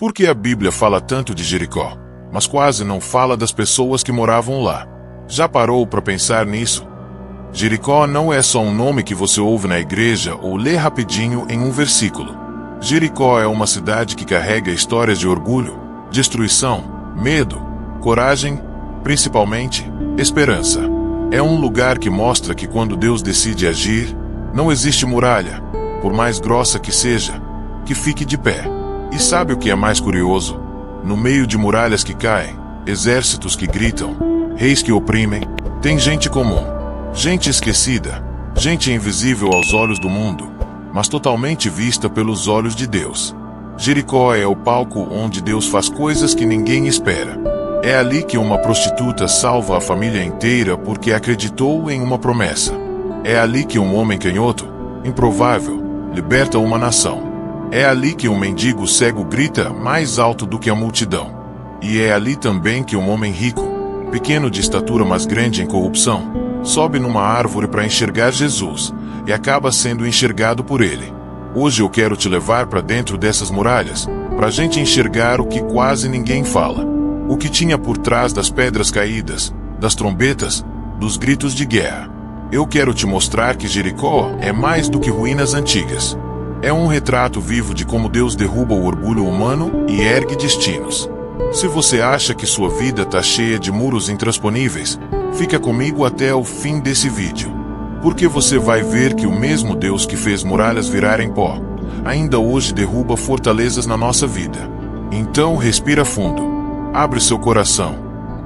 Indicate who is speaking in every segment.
Speaker 1: Por que a Bíblia fala tanto de Jericó, mas quase não fala das pessoas que moravam lá? Já parou para pensar nisso? Jericó não é só um nome que você ouve na igreja ou lê rapidinho em um versículo. Jericó é uma cidade que carrega histórias de orgulho, destruição, medo, coragem, principalmente, esperança. É um lugar que mostra que quando Deus decide agir, não existe muralha, por mais grossa que seja, que fique de pé. E sabe o que é mais curioso? No meio de muralhas que caem, exércitos que gritam, reis que oprimem, tem gente comum, gente esquecida, gente invisível aos olhos do mundo, mas totalmente vista pelos olhos de Deus. Jericó é o palco onde Deus faz coisas que ninguém espera. É ali que uma prostituta salva a família inteira porque acreditou em uma promessa. É ali que um homem canhoto, improvável, liberta uma nação. É ali que um mendigo cego grita mais alto do que a multidão. E é ali também que um homem rico, pequeno de estatura mas grande em corrupção, sobe numa árvore para enxergar Jesus e acaba sendo enxergado por ele. Hoje eu quero te levar para dentro dessas muralhas, para a gente enxergar o que quase ninguém fala. O que tinha por trás das pedras caídas, das trombetas, dos gritos de guerra. Eu quero te mostrar que Jericó é mais do que ruínas antigas. É um retrato vivo de como Deus derruba o orgulho humano e ergue destinos. Se você acha que sua vida está cheia de muros intransponíveis, fica comigo até o fim desse vídeo. Porque você vai ver que o mesmo Deus que fez muralhas virarem pó, ainda hoje derruba fortalezas na nossa vida. Então respira fundo, abre seu coração,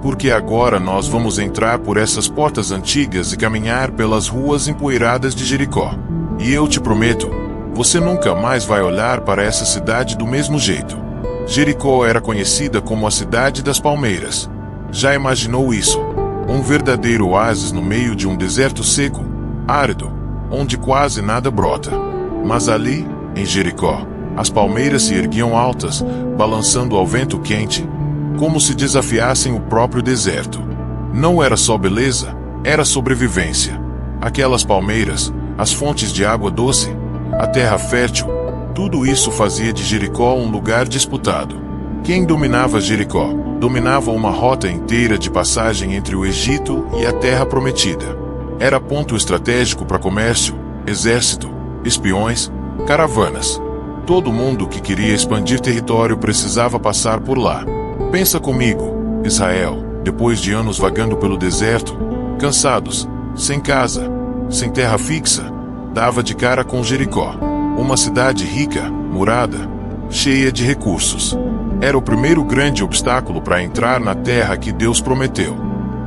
Speaker 1: porque agora nós vamos entrar por essas portas antigas e caminhar pelas ruas empoeiradas de Jericó. E eu te prometo, você nunca mais vai olhar para essa cidade do mesmo jeito. Jericó era conhecida como a cidade das palmeiras. Já imaginou isso? Um verdadeiro oásis no meio de um deserto seco, árido, onde quase nada brota. Mas ali, em Jericó, as palmeiras se erguiam altas, balançando ao vento quente, como se desafiassem o próprio deserto. Não era só beleza, era sobrevivência. Aquelas palmeiras, as fontes de água doce, a terra fértil, tudo isso fazia de Jericó um lugar disputado. Quem dominava Jericó, dominava uma rota inteira de passagem entre o Egito e a Terra Prometida. Era ponto estratégico para comércio, exército, espiões, caravanas. Todo mundo que queria expandir território precisava passar por lá. Pensa comigo, Israel, depois de anos vagando pelo deserto, cansados, sem casa, sem terra fixa, dava de cara com Jericó, uma cidade rica, murada, cheia de recursos. Era o primeiro grande obstáculo para entrar na terra que Deus prometeu.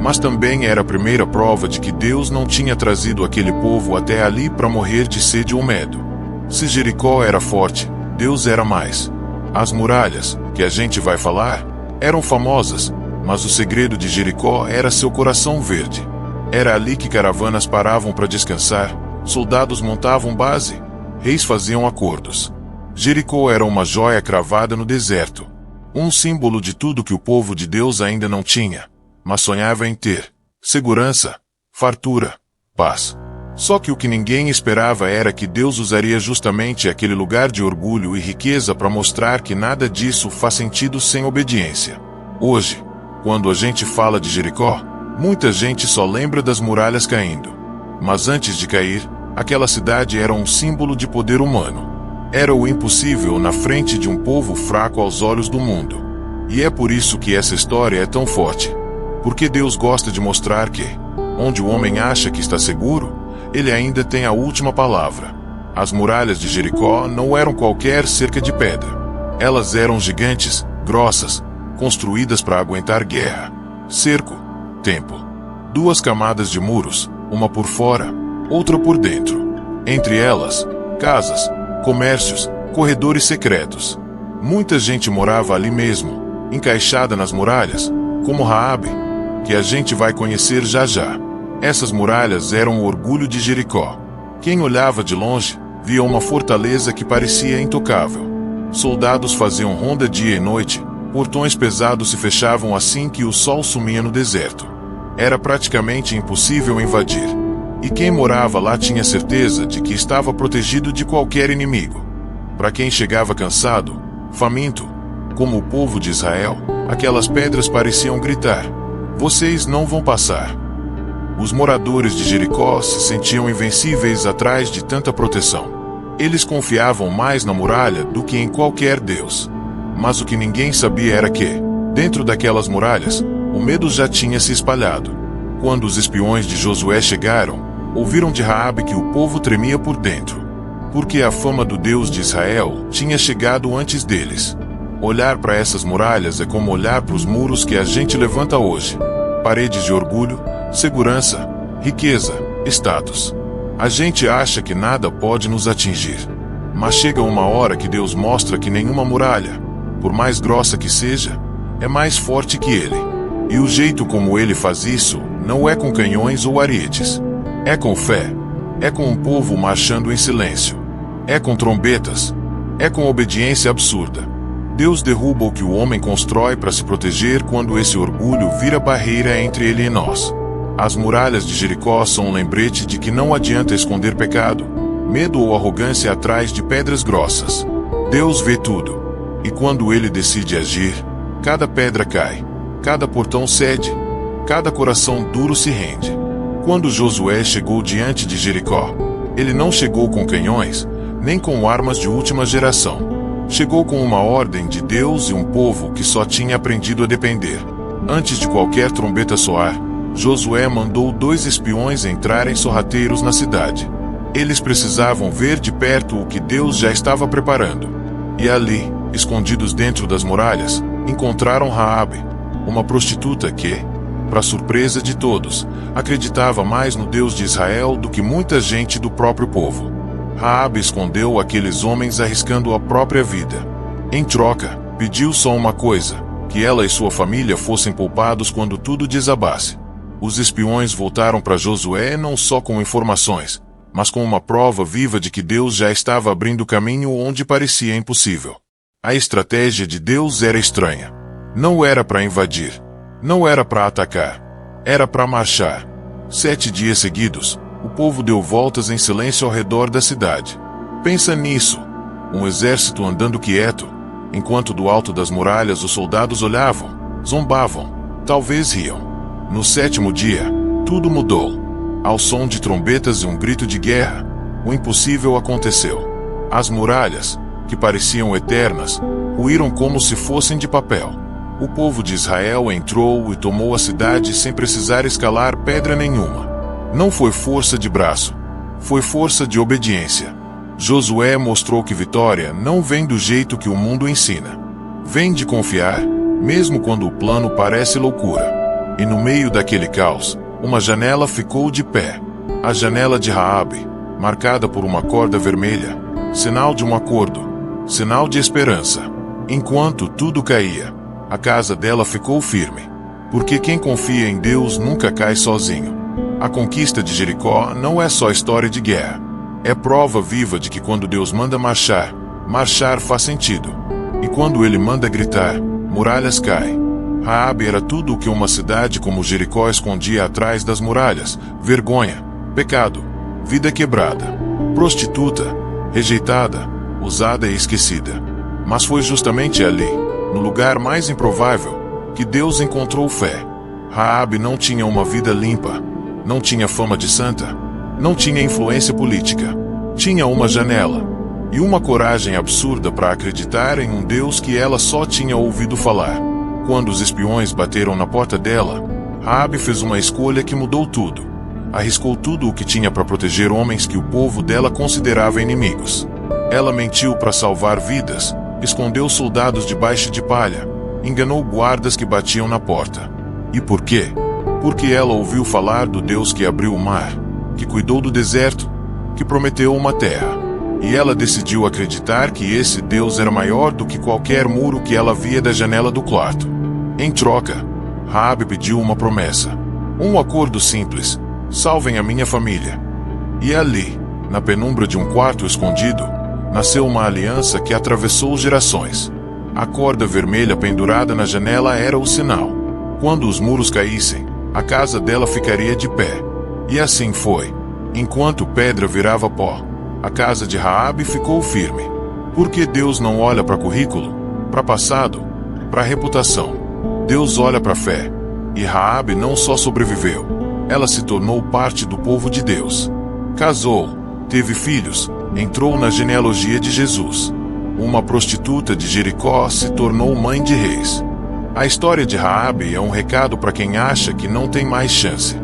Speaker 1: Mas também era a primeira prova de que Deus não tinha trazido aquele povo até ali para morrer de sede ou medo. Se Jericó era forte, Deus era mais. As muralhas, que a gente vai falar, eram famosas, mas o segredo de Jericó era seu coração verde. Era ali que caravanas paravam para descansar, soldados montavam base, reis faziam acordos. Jericó era uma joia cravada no deserto, um símbolo de tudo que o povo de Deus ainda não tinha, mas sonhava em ter: segurança, fartura, paz. Só que o que ninguém esperava era que Deus usaria justamente aquele lugar de orgulho e riqueza para mostrar que nada disso faz sentido sem obediência. Hoje, quando a gente fala de Jericó, muita gente só lembra das muralhas caindo. Mas antes de cair, aquela cidade era um símbolo de poder humano. Era o impossível na frente de um povo fraco aos olhos do mundo. E é por isso que essa história é tão forte. Porque Deus gosta de mostrar que, onde o homem acha que está seguro, ele ainda tem a última palavra. As muralhas de Jericó não eram qualquer cerca de pedra. Elas eram gigantes, grossas, construídas para aguentar guerra, cerco, templo. 2 camadas de muros, uma por fora, outra por dentro. Entre elas, casas, comércios, corredores secretos. Muita gente morava ali mesmo, encaixada nas muralhas, como Raabe, que a gente vai conhecer já já. Essas muralhas eram o orgulho de Jericó. Quem olhava de longe, via uma fortaleza que parecia intocável. Soldados faziam ronda dia e noite, portões pesados se fechavam assim que o sol sumia no deserto. Era praticamente impossível invadir. E quem morava lá tinha certeza de que estava protegido de qualquer inimigo. Para quem chegava cansado, faminto, Como o povo de Israel, aquelas pedras pareciam gritar: "Vocês não vão passar." Os moradores de Jericó se sentiam invencíveis atrás de tanta proteção. Eles confiavam mais na muralha do que em qualquer deus. Mas o que ninguém sabia era que, dentro daquelas muralhas, o medo já tinha se espalhado. Quando os espiões de Josué chegaram, ouviram de Raabe que o povo tremia por dentro, porque a fama do Deus de Israel tinha chegado antes deles. Olhar para essas muralhas é como olhar para os muros que a gente levanta hoje. Paredes de orgulho, segurança, riqueza, status. A gente acha que nada pode nos atingir. Mas chega uma hora que Deus mostra que nenhuma muralha, por mais grossa que seja, é mais forte que Ele. E o jeito como Ele faz isso não é com canhões ou ariete. É com fé. É com um povo marchando em silêncio. É com trombetas. É com obediência absurda. Deus derruba o que o homem constrói para se proteger quando esse orgulho vira barreira entre ele e nós. As muralhas de Jericó são um lembrete de que não adianta esconder pecado, medo ou arrogância atrás de pedras grossas. Deus vê tudo. E quando Ele decide agir, cada pedra cai, cada portão cede, cada coração duro se rende. Quando Josué chegou diante de Jericó, ele não chegou com canhões, nem com armas de última geração. Chegou com uma ordem de Deus e um povo que só tinha aprendido a depender. Antes de qualquer trombeta soar, Josué mandou 2 espiões entrarem sorrateiros na cidade. Eles precisavam ver de perto o que Deus já estava preparando. E ali, escondidos dentro das muralhas, encontraram Raabe, uma prostituta que, para surpresa de todos, acreditava mais no Deus de Israel do que muita gente do próprio povo. Raabe escondeu aqueles homens arriscando a própria vida. Em troca, pediu só uma coisa: que ela e sua família fossem poupados quando tudo desabasse. Os espiões voltaram para Josué não só com informações, mas com uma prova viva de que Deus já estava abrindo caminho onde parecia impossível. A estratégia de Deus era estranha. Não era para invadir. Não era para atacar. Era para marchar. 7 dias seguidos, o povo deu voltas em silêncio ao redor da cidade. Pensa nisso. Um exército andando quieto, enquanto do alto das muralhas os soldados olhavam, zombavam, talvez riam. No 7º dia, tudo mudou. Ao som de trombetas e um grito de guerra, o impossível aconteceu. As muralhas, que pareciam eternas, ruíram como se fossem de papel. O povo de Israel entrou e tomou a cidade sem precisar escalar pedra nenhuma. Não foi força de braço, foi força de obediência. Josué mostrou que vitória não vem do jeito que o mundo ensina. Vem de confiar, mesmo quando o plano parece loucura. E no meio daquele caos, uma janela ficou de pé. A janela de Raabe, marcada por uma corda vermelha, sinal de um acordo, sinal de esperança. Enquanto tudo caía, a casa dela ficou firme. Porque quem confia em Deus nunca cai sozinho. A conquista de Jericó não é só história de guerra. É prova viva de que quando Deus manda marchar, marchar faz sentido. E quando Ele manda gritar, muralhas caem. Raabe era tudo o que uma cidade como Jericó escondia atrás das muralhas: vergonha, pecado, vida quebrada, prostituta, rejeitada, usada e esquecida. Mas foi justamente ali, no lugar mais improvável, que Deus encontrou fé. Raabe não tinha uma vida limpa, não tinha fama de santa, não tinha influência política. Tinha uma janela e uma coragem absurda para acreditar em um Deus que ela só tinha ouvido falar. Quando os espiões bateram na porta dela, Raabe fez uma escolha que mudou tudo. Arriscou tudo o que tinha para proteger homens que o povo dela considerava inimigos. Ela mentiu para salvar vidas, escondeu soldados debaixo de palha, enganou guardas que batiam na porta. E por quê? Porque ela ouviu falar do Deus que abriu o mar, que cuidou do deserto, que prometeu uma terra. E ela decidiu acreditar que esse Deus era maior do que qualquer muro que ela via da janela do quarto. Em troca, Raabe pediu uma promessa. Um acordo simples: salvem a minha família. E ali, na penumbra de um quarto escondido, nasceu uma aliança que atravessou gerações. A corda vermelha pendurada na janela era o sinal. Quando os muros caíssem, a casa dela ficaria de pé. E assim foi. Enquanto pedra virava pó, a casa de Raabe ficou firme. Porque Deus não olha para currículo, para passado, para reputação. Deus olha para a fé. E Raabe não só sobreviveu, ela se tornou parte do povo de Deus. Casou, teve filhos, entrou na genealogia de Jesus. Uma prostituta de Jericó se tornou mãe de reis. A história de Raabe é um recado para quem acha que não tem mais chance.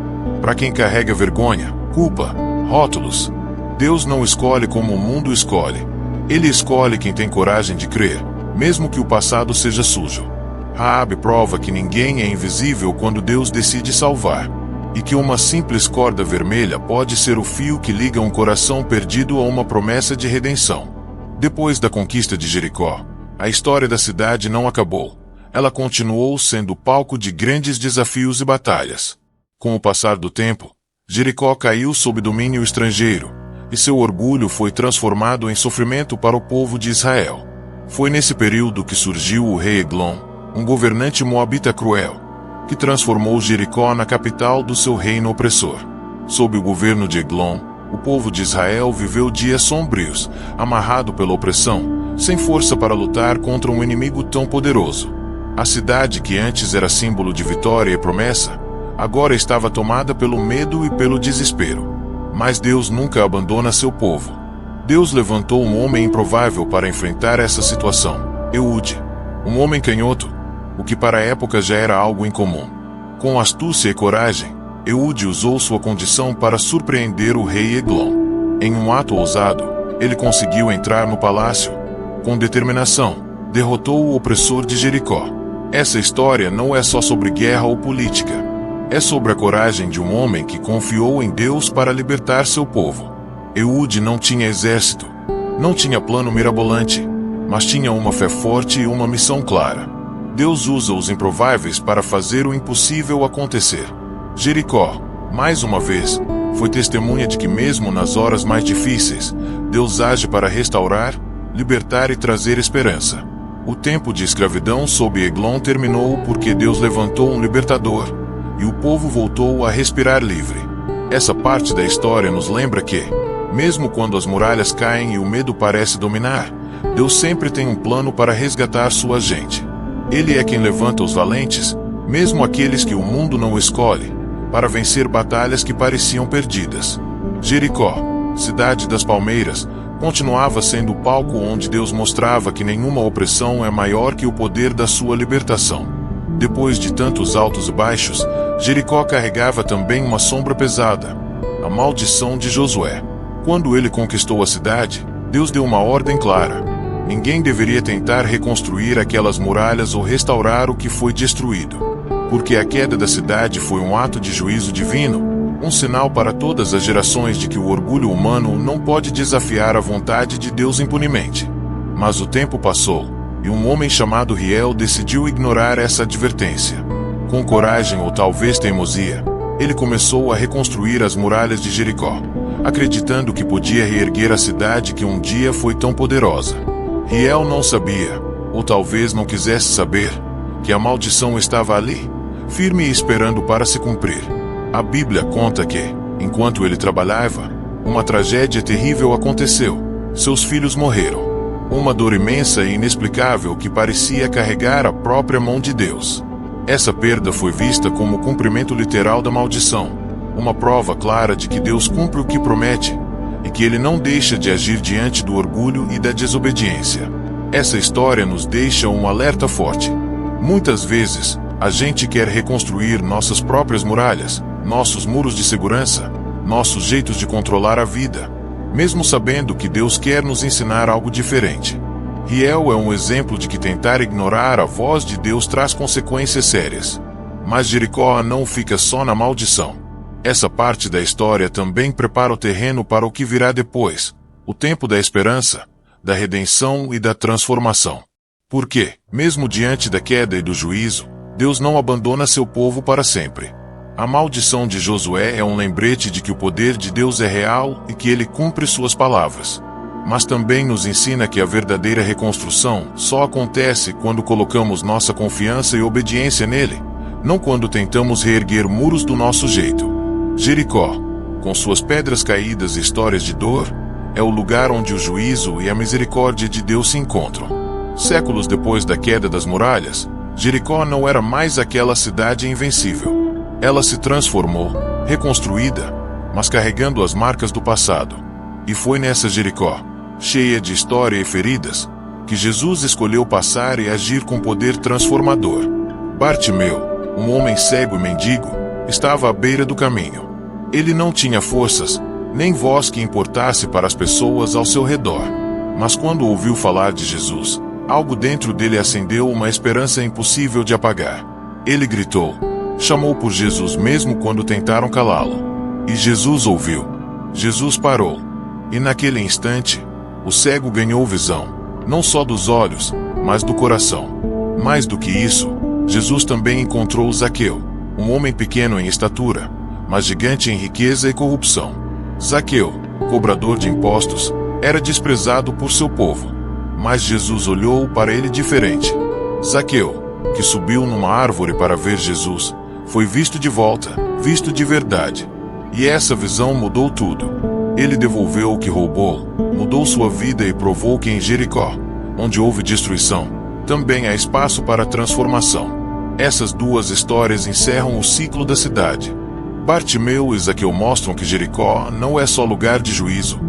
Speaker 1: Para quem carrega vergonha, culpa, rótulos. Deus não escolhe como o mundo escolhe. Ele escolhe quem tem coragem de crer, mesmo que o passado seja sujo. Raabe prova que ninguém é invisível quando Deus decide salvar, e que uma simples corda vermelha pode ser o fio que liga um coração perdido a uma promessa de redenção. Depois da conquista de Jericó, a história da cidade não acabou. Ela continuou sendo palco de grandes desafios e batalhas. Com o passar do tempo, Jericó caiu sob domínio estrangeiro, e seu orgulho foi transformado em sofrimento para o povo de Israel. Foi nesse período que surgiu o rei Eglon, um governante moabita cruel, que transformou Jericó na capital do seu reino opressor. Sob o governo de Eglon, o povo de Israel viveu dias sombrios, amarrado pela opressão, sem força para lutar contra um inimigo tão poderoso. A cidade que antes era símbolo de vitória e promessa, agora estava tomada pelo medo e pelo desespero. Mas Deus nunca abandona seu povo. Deus levantou um homem improvável para enfrentar essa situação, Eude, um homem canhoto, o que para a época já era algo incomum. Com astúcia e coragem, Eude usou sua condição para surpreender o rei Eglon. Em um ato ousado, ele conseguiu entrar no palácio. Com determinação, derrotou o opressor de Jericó. Essa história não é só sobre guerra ou política. É sobre a coragem de um homem que confiou em Deus para libertar seu povo. Eude não tinha exército, não tinha plano mirabolante, mas tinha uma fé forte e uma missão clara. Deus usa os improváveis para fazer o impossível acontecer. Jericó, mais uma vez, foi testemunha de que mesmo nas horas mais difíceis, Deus age para restaurar, libertar e trazer esperança. O tempo de escravidão sob Eglon terminou porque Deus levantou um libertador, e o povo voltou a respirar livre. Essa parte da história nos lembra que, mesmo quando as muralhas caem e o medo parece dominar, Deus sempre tem um plano para resgatar sua gente. Ele é quem levanta os valentes, mesmo aqueles que o mundo não escolhe, para vencer batalhas que pareciam perdidas. Jericó, cidade das palmeiras, continuava sendo o palco onde Deus mostrava que nenhuma opressão é maior que o poder da sua libertação. Depois de tantos altos e baixos, Jericó carregava também uma sombra pesada, a maldição de Josué. Quando ele conquistou a cidade, Deus deu uma ordem clara. Ninguém deveria tentar reconstruir aquelas muralhas ou restaurar o que foi destruído, porque a queda da cidade foi um ato de juízo divino, um sinal para todas as gerações de que o orgulho humano não pode desafiar a vontade de Deus impunemente. Mas o tempo passou, e um homem chamado Hiel decidiu ignorar essa advertência. Com coragem ou talvez teimosia, ele começou a reconstruir as muralhas de Jericó, acreditando que podia reerguer a cidade que um dia foi tão poderosa. Hiel não sabia, ou talvez não quisesse saber, que a maldição estava ali, firme e esperando para se cumprir. A Bíblia conta que, enquanto ele trabalhava, uma tragédia terrível aconteceu. Seus filhos morreram. Uma dor imensa e inexplicável que parecia carregar a própria mão de Deus. Essa perda foi vista como o cumprimento literal da maldição, uma prova clara de que Deus cumpre o que promete, e que Ele não deixa de agir diante do orgulho e da desobediência. Essa história nos deixa um alerta forte. Muitas vezes, a gente quer reconstruir nossas próprias muralhas, nossos muros de segurança, nossos jeitos de controlar a vida, mesmo sabendo que Deus quer nos ensinar algo diferente. Hiel é um exemplo de que tentar ignorar a voz de Deus traz consequências sérias. Mas Jericó não fica só na maldição. Essa parte da história também prepara o terreno para o que virá depois, o tempo da esperança, da redenção e da transformação. Porque, mesmo diante da queda e do juízo, Deus não abandona seu povo para sempre. A maldição de Josué é um lembrete de que o poder de Deus é real e que Ele cumpre suas palavras. Mas também nos ensina que a verdadeira reconstrução só acontece quando colocamos nossa confiança e obediência nele, não quando tentamos reerguer muros do nosso jeito. Jericó, com suas pedras caídas e histórias de dor, é o lugar onde o juízo e a misericórdia de Deus se encontram. Séculos depois da queda das muralhas, Jericó não era mais aquela cidade invencível. Ela se transformou, reconstruída, mas carregando as marcas do passado. E foi nessa Jericó, cheia de história e feridas, que Jesus escolheu passar e agir com poder transformador. Bartimeu, um homem cego e mendigo, estava à beira do caminho. Ele não tinha forças, nem voz que importasse para as pessoas ao seu redor. Mas quando ouviu falar de Jesus, algo dentro dele acendeu uma esperança impossível de apagar. Ele gritou, chamou por Jesus mesmo quando tentaram calá-lo. E Jesus ouviu. Jesus parou. E naquele instante, o cego ganhou visão, não só dos olhos, mas do coração. Mais do que isso, Jesus também encontrou Zaqueu, um homem pequeno em estatura, mas gigante em riqueza e corrupção. Zaqueu, cobrador de impostos, era desprezado por seu povo. Mas Jesus olhou para ele diferente. Zaqueu, que subiu numa árvore para ver Jesus, foi visto de volta, visto de verdade. E essa visão mudou tudo. Ele devolveu o que roubou, mudou sua vida e provou que em Jericó, onde houve destruição, também há espaço para transformação. Essas duas histórias encerram o ciclo da cidade. Bartimeu e Zaqueu mostram que Jericó não é só lugar de juízo,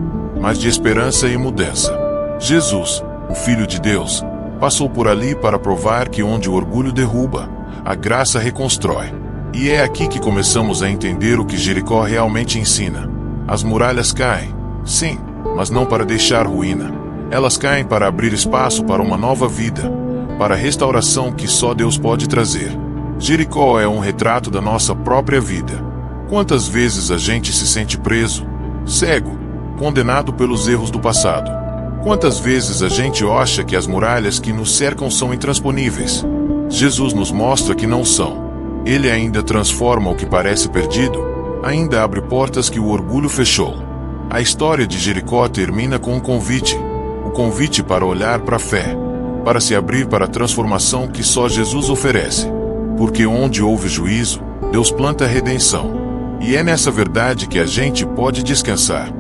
Speaker 1: mas de esperança e mudança. Jesus, o Filho de Deus, passou por ali para provar que onde o orgulho derruba, a graça reconstrói. E é aqui que começamos a entender o que Jericó realmente ensina. As muralhas caem, sim, mas não para deixar ruína. Elas caem para abrir espaço para uma nova vida, para a restauração que só Deus pode trazer. Jericó é um retrato da nossa própria vida. Quantas vezes a gente se sente preso, cego, condenado pelos erros do passado? Quantas vezes a gente acha que as muralhas que nos cercam são intransponíveis? Jesus nos mostra que não são. Ele ainda transforma o que parece perdido, ainda abre portas que o orgulho fechou. A história de Jericó termina com um convite. O convite para olhar para a fé, para se abrir para a transformação que só Jesus oferece. Porque onde houve juízo, Deus planta a redenção. E é nessa verdade que a gente pode descansar.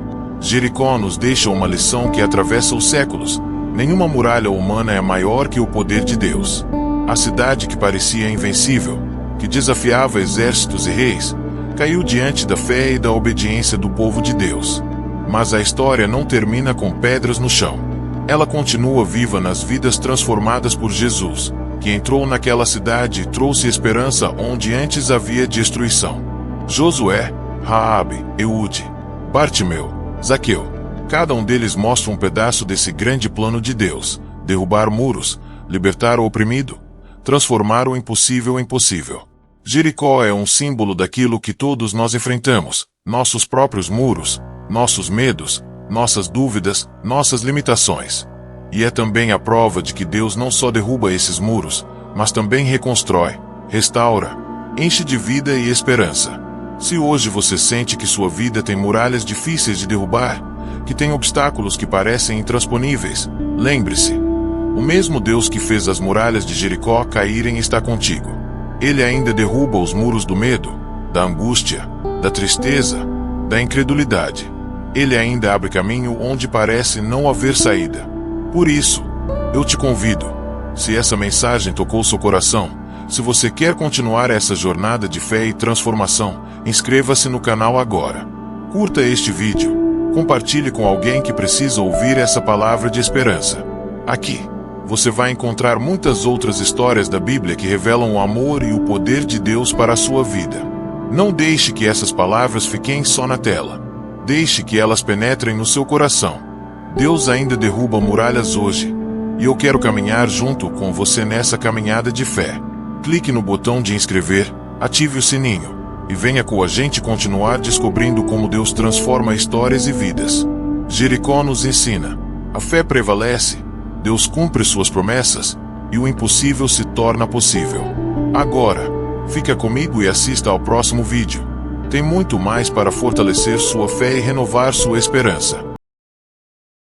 Speaker 1: Jericó nos deixa uma lição que atravessa os séculos. Nenhuma muralha humana é maior que o poder de Deus. A cidade que parecia invencível, que desafiava exércitos e reis, caiu diante da fé e da obediência do povo de Deus. Mas a história não termina com pedras no chão. Ela continua viva nas vidas transformadas por Jesus, que entrou naquela cidade e trouxe esperança onde antes havia destruição. Josué, Raabe, Eude, Bartimeu, Zaqueu, cada um deles mostra um pedaço desse grande plano de Deus: derrubar muros, libertar o oprimido, transformar o impossível em possível. Jericó é um símbolo daquilo que todos nós enfrentamos: nossos próprios muros, nossos medos, nossas dúvidas, nossas limitações. E é também a prova de que Deus não só derruba esses muros, mas também reconstrói, restaura, enche de vida e esperança. Se hoje você sente que sua vida tem muralhas difíceis de derrubar, que tem obstáculos que parecem intransponíveis, lembre-se: o mesmo Deus que fez as muralhas de Jericó caírem está contigo. Ele ainda derruba os muros do medo, da angústia, da tristeza, da incredulidade. Ele ainda abre caminho onde parece não haver saída. Por isso, eu te convido, se essa mensagem tocou seu coração, se você quer continuar essa jornada de fé e transformação, inscreva-se no canal agora. Curta este vídeo, compartilhe com alguém que precisa ouvir essa palavra de esperança. Aqui, você vai encontrar muitas outras histórias da Bíblia que revelam o amor e o poder de Deus para a sua vida. Não deixe que essas palavras fiquem só na tela. Deixe que elas penetrem no seu coração. Deus ainda derruba muralhas hoje, e eu quero caminhar junto com você nessa caminhada de fé. Clique no botão de inscrever, ative o sininho, e venha com a gente continuar descobrindo como Deus transforma histórias e vidas. Jericó nos ensina: a fé prevalece, Deus cumpre suas promessas, e o impossível se torna possível. Agora, fica comigo e assista ao próximo vídeo. Tem muito mais para fortalecer sua fé e renovar sua esperança.